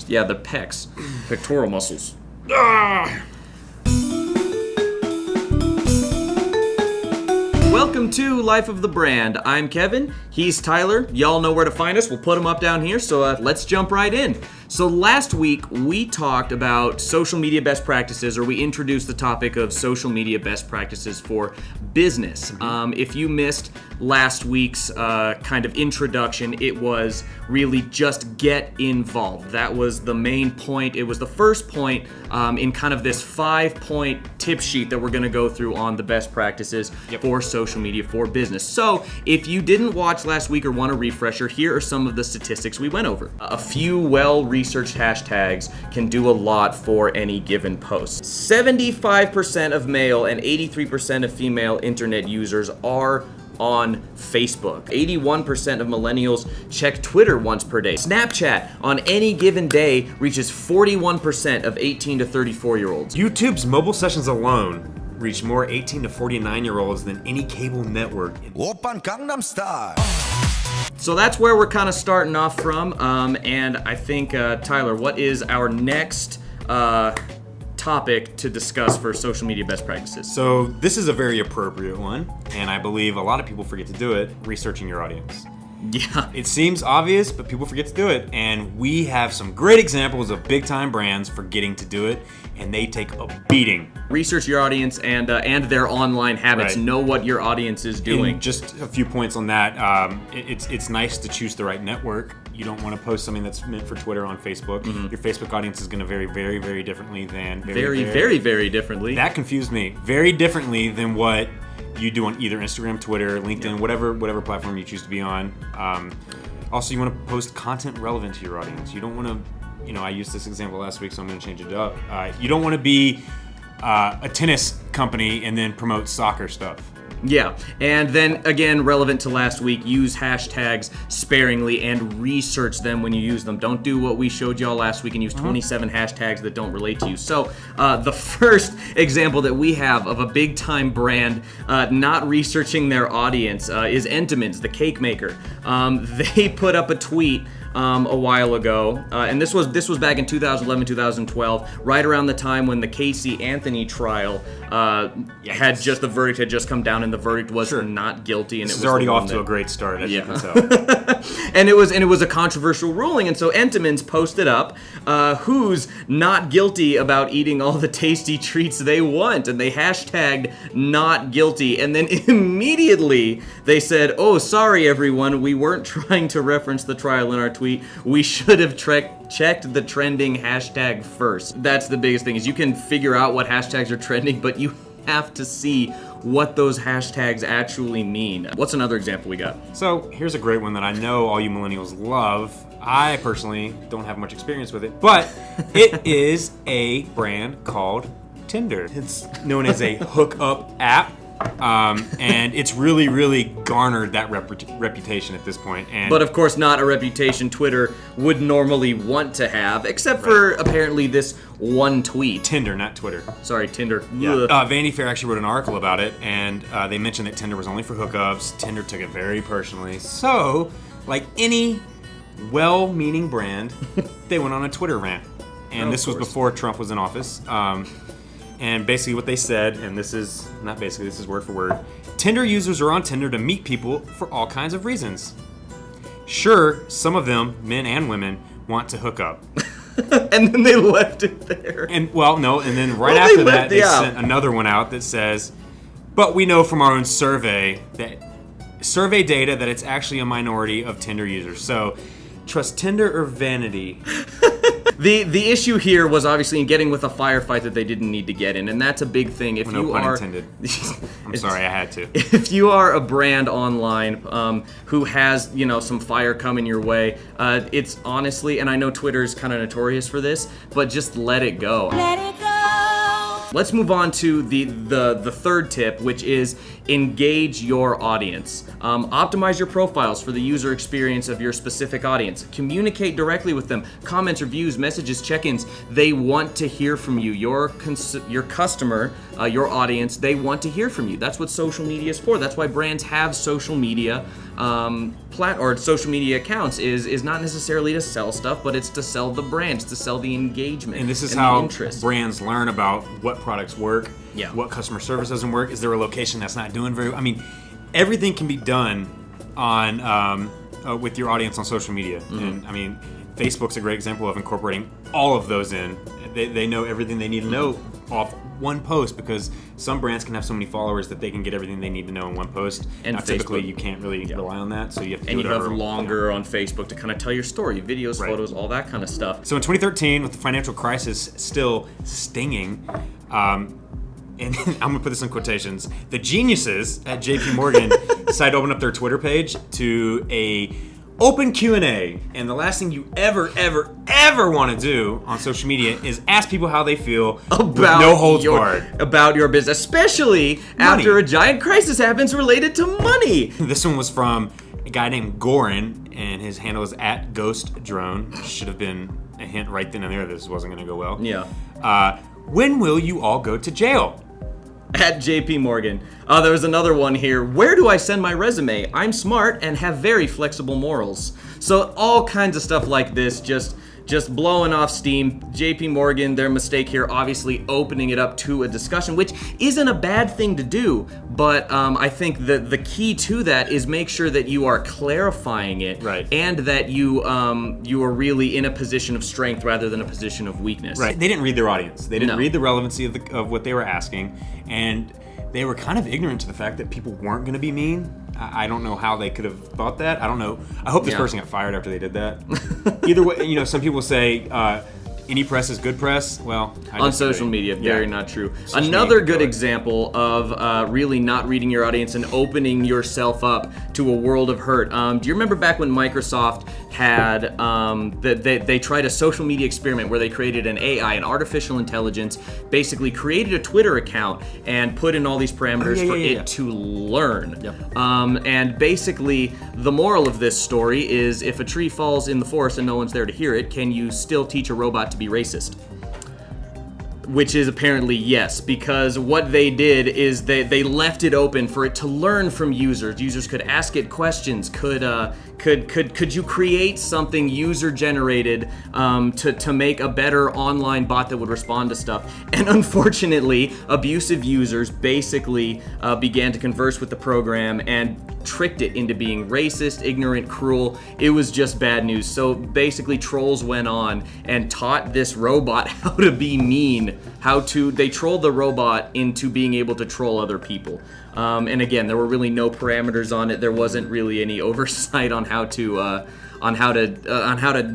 Yeah, the pecs, pectoral muscles. Welcome to Life of the Brand. I'm Kevin. He's Tyler. Y'all know where to find us. We'll put them up down here, so let's jump right in. So last week, we talked about social media best practices, or we introduced the topic of social media best practices for business. If you missed last week's kind of introduction, it was really just get involved. That was the main point. It was the first point in kind of this 5-point tip sheet that we're going to go through on the best practices for social media for business. So if you didn't watch last week or want a refresher, here are some of the statistics we went over. A few well-researched hashtags can do a lot for any given post. 75% of male and 83% of female internet users are on Facebook. 81% of millennials check Twitter once per day. Snapchat on any given day reaches 41% of 18 to 34-year-olds. YouTube's mobile sessions alone reach more 18 to 49-year-olds than any cable network. Oppan Gangnam Style. So that's where we're kind of starting off from. And I think, Tyler, what is our next topic to discuss for social media best practices? So this is a very appropriate one, and I believe a lot of people forget to do it, researching your audience. Yeah. It seems obvious, but people forget to do it, and we have some great examples of big-time brands forgetting to do it, and they take a beating. Research your audience and their online habits. Right. Know what your audience is doing. And just a few points on that. It's nice to choose the right network. You don't want to post something that's meant for Twitter on Facebook. Your Facebook audience is going to vary very, very differently than... Very differently. That confused me. Very differently than what you do on either Instagram, Twitter, LinkedIn, whatever platform you choose to be on. Also, you want to post content relevant to your audience. You don't want to, I used this example last week, so I'm going to change it up. You don't want to be a tennis company and then promote soccer stuff. Yeah, and then again, relevant to last week, use hashtags sparingly and research them when you use them. Don't do what we showed y'all last week and use 27 hashtags that don't relate to you. So the first example that we have of a big time brand not researching their audience is Entenmann's, the cake maker. They put up a tweet a while ago, and this was back in 2011, 2012, right around the time when the Casey Anthony trial the verdict had just come down, and the verdict was not guilty, and This it was is already off to a great start, as you can tell. and it was a controversial ruling, and so Entenmann's posted up who's not guilty about eating all the tasty treats they want, and they hashtagged not guilty, and then immediately they said, "Oh, sorry everyone, we weren't trying to reference the trial in our tweet. We should have checked the trending hashtag first." That's the biggest thing, is you can figure out what hashtags are trending, but you have to see what those hashtags actually mean. What's another example we got? So here's a great one that I know all you millennials love. I personally don't have much experience with it, but it is a brand called Tinder. It's known as a hookup app. And it's really, really garnered that reputation at this point. But of course, not a reputation Twitter would normally want to have, except for apparently this one tweet. Tinder, not Twitter. Sorry, Tinder. Yeah. Vanity Fair actually wrote an article about it, and they mentioned that Tinder was only for hookups. Tinder took it very personally. So, like any well-meaning brand, they went on a Twitter rant. And this was before Trump was in office. And basically what they said, and this is word for word, Tinder users are on Tinder to meet people for all kinds of reasons. Sure, some of them, men and women, want to hook up. And then they left it there. And then after that, they sent another one out that says, but we know from our own survey data that it's actually a minority of Tinder users. So, trust Tinder or vanity? The issue here was obviously in getting with a firefight that they didn't need to get in, and that's a big thing. If no you pun are, intended. I'm sorry, I had to. If you are a brand online who has some fire coming your way, it's honestly, and I know Twitter's kind of notorious for this, but just let it go. Let it go. Let's move on to the third tip, which is engage your audience. Optimize your profiles for the user experience of your specific audience. Communicate directly with them. Comments, reviews, messages, check-ins. They want to hear from you. Your customer, your audience, they want to hear from you. That's what social media is for. That's why brands have social media or social media accounts is not necessarily to sell stuff, but it's to sell the brand, it's to sell the engagement. And this is the how interest. brands learn about what products work, Yeah. what customer service doesn't work. Is there a location that's not doing very well? I mean, everything can be done on with your audience on social media. And I mean, Facebook's a great example of incorporating all of those in. They know everything they need to know off one post, because some brands can have so many followers that they can get everything they need to know in one post. And now, typically, Facebook. you can't really rely on that, so you have to And do you it have over- longer on Facebook to kind of tell your story, videos, Right. photos, all that kind of stuff. So in 2013, with the financial crisis still stinging, and I'm gonna put this in quotations, the geniuses at JP Morgan decided to open up their Twitter page to a open Q&A. And the last thing you ever want to do on social media is ask people how they feel with no holds barred. About your business, especially Money. after a giant crisis happens related to money. This one was from a guy named Goran, and his handle is @GhostDrone. Should have been a hint right then and there this wasn't going to go well. Yeah. When will you all go to jail? At JP Morgan. There was another one here. Where do I send my resume? I'm smart and have very flexible morals. So all kinds of stuff like this, just blowing off steam. JP Morgan, their mistake here, obviously opening it up to a discussion, which isn't a bad thing to do, but I think that the key to that is make sure that you are clarifying it, Right. and that you are really in a position of strength rather than a position of weakness. Right. They didn't read their audience. They didn't No. read the relevancy of what they were asking, and they were kind of ignorant to the fact that people weren't going to be mean. I don't know how they could have thought that. I don't know. I hope this Yeah. person got fired after they did that. Either way, some people say any press is good press. Well, I On disagree. social media, very not true. Social Another media good can go example of really not reading your audience and opening yourself up to a world of hurt. Do you remember back when Microsoft had they tried a social media experiment where they created an AI, an artificial intelligence, basically created a Twitter account and put in all these parameters for it to learn. Yep. And basically, the moral of this story is if a tree falls in the forest and no one's there to hear it, can you still teach a robot to be racist? Which is apparently yes, because what they did is they left it open for it to learn from users. Users could ask it questions. Could you create something user generated to make a better online bot that would respond to stuff? And unfortunately, abusive users basically began to converse with the program and tricked it into being racist, ignorant, cruel. It was just bad news. So basically, trolls went on and taught this robot how to be mean. They trolled the robot into being able to troll other people. And again, there were really no parameters on it. There wasn't really any oversight on how to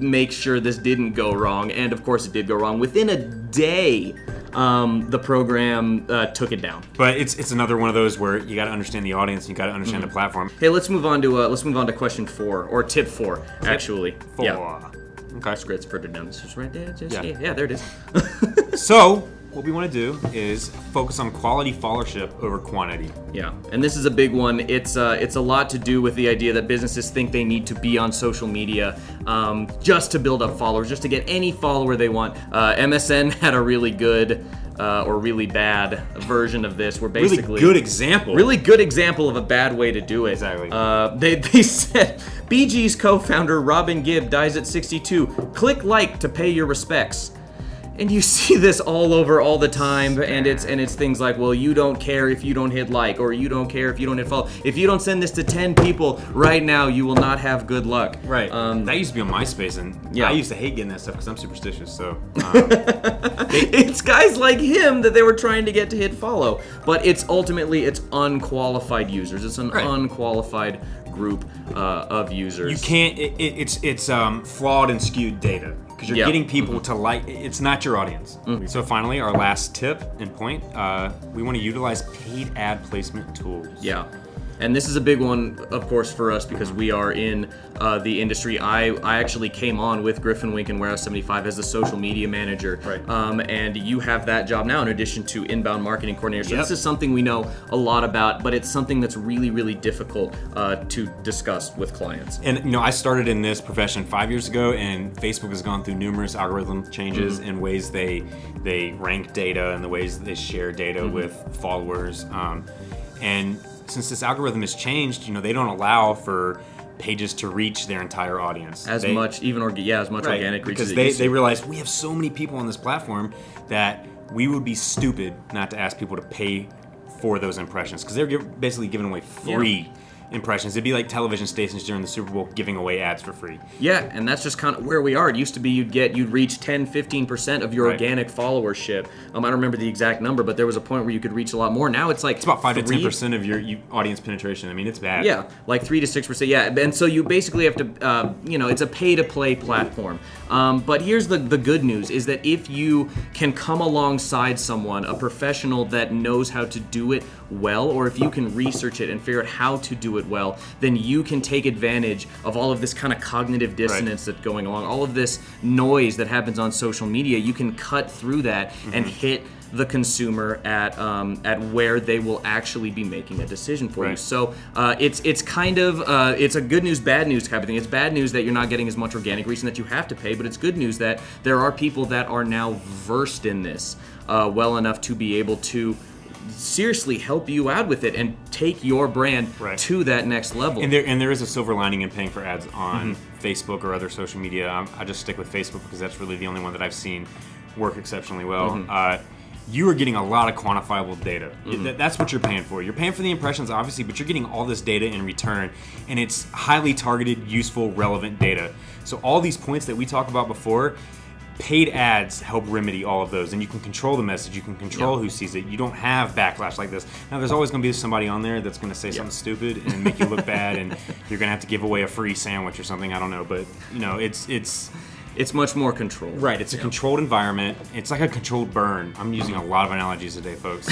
make sure this didn't go wrong. And of course, it did go wrong. Within a day, the program took it down. But it's another one of those where you got to understand the audience, you got to understand the platform. Hey, let's move on to question 4 or tip 4, actually. Four. Yeah. Okay. It's further down. This is right there. Yeah. There it is. So what we want to do is focus on quality followership over quantity. Yeah, and this is a big one. It's a lot to do with the idea that businesses think they need to be on social media just to build up followers, just to get any follower they want. MSN had a really good or really bad version of this, where basically Really good example of a bad way to do it. Exactly. They said BG's co-founder Robin Gibb dies at 62. Click like to pay your respects. And you see this all over all the time, and it's things like, well, you don't care if you don't hit like, or you don't care if you don't hit follow. If you don't send this to 10 people right now, you will not have good luck. Right. That used to be on MySpace, and Yeah. I used to hate getting that stuff because I'm superstitious. So It's guys like him that they were trying to get to hit follow, but it's unqualified users. It's an unqualified group of users. you can't. It's flawed and skewed data. Because you're Yeah. getting people to like, it's not your audience. So finally, our last tip and point, we want to utilize paid ad placement tools. Yeah. And this is a big one, of course, for us because we are in the industry. I actually came on with Griffin Wink and Warehouse 75 as the social media manager. Right. And you have that job now in addition to inbound marketing coordinator. So Yep. this is something we know a lot about, but it's something that's really, really difficult to discuss with clients. And I started in this profession 5 years ago, and Facebook has gone through numerous algorithm changes in ways they rank data and the ways they share data with followers. And since this algorithm has changed, they don't allow for pages to reach their entire audience as much organic reach because as they realize we have so many people on this platform that we would be stupid not to ask people to pay for those impressions, because they're basically giving away free impressions. It'd be like television stations during the Super Bowl giving away ads for free. Yeah, and that's just kind of where we are. It used to be you'd reach 10-15% of your organic followership. I don't remember the exact number, but there was a point where you could reach a lot more. Now it's like it's about 5 to 10% of your audience penetration. I mean, it's bad. Yeah, like 3 to 6%. Yeah, and so you basically have to, it's a pay-to-play platform. But here's the good news is that if you can come alongside someone, a professional that knows how to do it well, or if you can research it and figure out how to do it well, then you can take advantage of all of this kind of cognitive dissonance that's going along, all of this noise that happens on social media. You can cut through that and hit the consumer at where they will actually be making a decision for you. So it's kind of it's a good news, bad news type of thing. It's bad news that you're not getting as much organic reach and that you have to pay, but it's good news that there are people that are now versed in this well enough to be able to seriously help you out with it and take your brand to that next level. And there is a silver lining in paying for ads on Facebook or other social media. I just stick with Facebook because that's really the only one that I've seen work exceptionally well. You are getting a lot of quantifiable data. That's what you're paying for. You're paying for the impressions, obviously, but you're getting all this data in return, and it's highly targeted, useful, relevant data. So all these points that we talked about before, paid ads help remedy all of those, and you can control the message. You can control who sees it. You don't have backlash like this. Now, there's always going to be somebody on there that's going to say something stupid and make you look bad, and you're going to have to give away a free sandwich or something. I don't know, but it's much more controlled. Right, it's a controlled environment. It's like a controlled burn. I'm using a lot of analogies today, folks.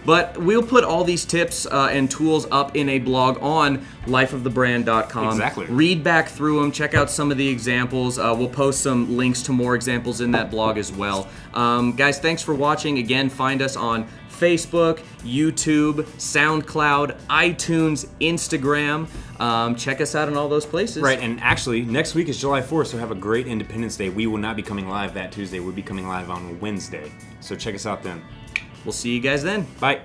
But we'll put all these tips and tools up in a blog on lifeofthebrand.com. Exactly. Read back through them. Check out some of the examples. We'll post some links to more examples in that blog as well. Guys, thanks for watching. Again, find us on Facebook, YouTube, SoundCloud, iTunes, Instagram. Check us out in all those places. Right, and actually, next week is July 4th, so have a great Independence Day. We will not be coming live that Tuesday. We'll be coming live on Wednesday. So check us out then. We'll see you guys then. Bye.